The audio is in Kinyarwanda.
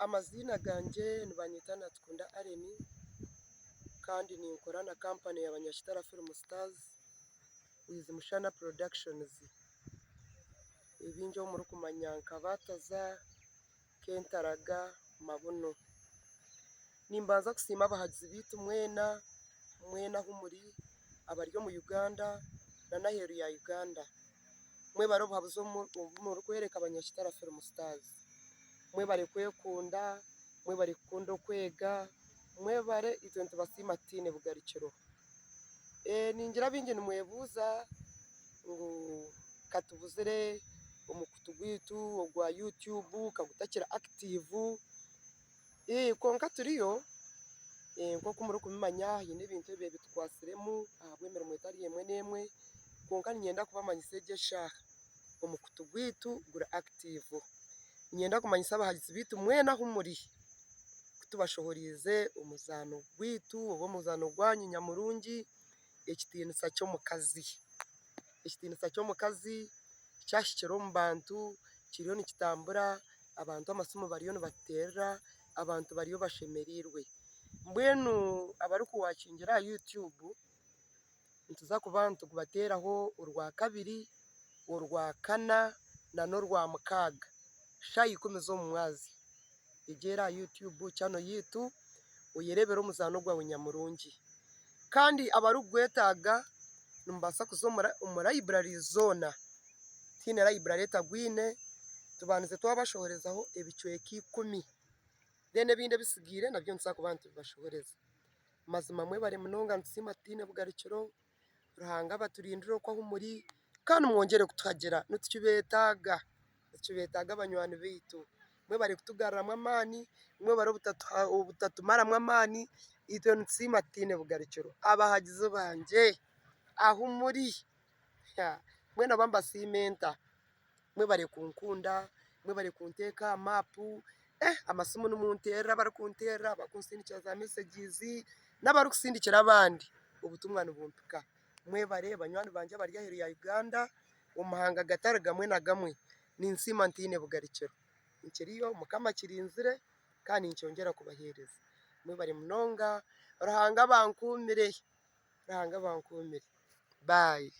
Amazina ganje ni Banyakitara tukunda Areni kandi ninkora na company ya Banyakitara Film Stars with Mushana Productions. Ibinjo muri kumanya nkabataza kentaraga mabuno. Nimbanza kusima abahagizi bitu mwena humuri abaryo mu Uganda na naheru ya Uganda. Mwe baro babuzo muri kwereka Banyakitara Film Stars. Mwe bari kwekunda, mwe bari kundo kwega, mwe bare itonto basimatine bugarikiro. Ningira binge nimwebuza ngo katubuzire umukutu gwitu ogwa YouTube kagutakira active. Konka turiyo nko kumuri kumanya yine ibintu bibe bitwasiremu ahabwemero mwetari yemwe nemwe konka nyenda kubamanyise gesha umukutu gwitu gura active. Nyenda kumanyisa abahagizi bitu mwena humuri kutubashohorize umuzano gwitu obo muzano gwanyu nyamurungi Ekitinisa Kyomukazi. Ekitinisa Kyomukazi cyashikiro mu bantu kiriyo nikitambura abantu amasumo bariyo nibaterera abantu bariyo bashemerirwe. Mbwenu abari kuwakingira YouTube ntuza kubantu kubateraho urwa kabiri urwa kana na norwa mukaga shayi kumizo mu mwazi igera YouTube channel yitu uyerebera umuzano gwawe nyamurungi. Kandi abarugwetaga numbasa kuzomura library zona tine library tagwine tubanize twabashohorezaho ebicweki 10 dene binde bisigire nabyo ntsa kubantu bashoboreza mazima mwe bari munonga nsima tine bugarikiro ruhanga baturindiro kwa humuri kandi mwongere kutuhagera nutukibetaga abanywani bitu mwe bari kutugarramwe amani mwe bari ubutatumaramwe amani ito nsima tine bugarikiro abahagize banje ahumuri mwe nabamba simenta mwe bari kunkunda mwe bari kunteka mapu amasumo n'umuntera bari kuntera bakunsindikira za messages n'abari kusindikira abandi ubutumwa nubumpuka mwe bare banywani banje bari yaheru ya Uganda umuhanga gatara gamwe na gamwe ninsima ntine bugarikiro nkiriyo mukama kirinzire kandi ncyongera kubahereza mwe bari munonga ruhanga bankumire bye.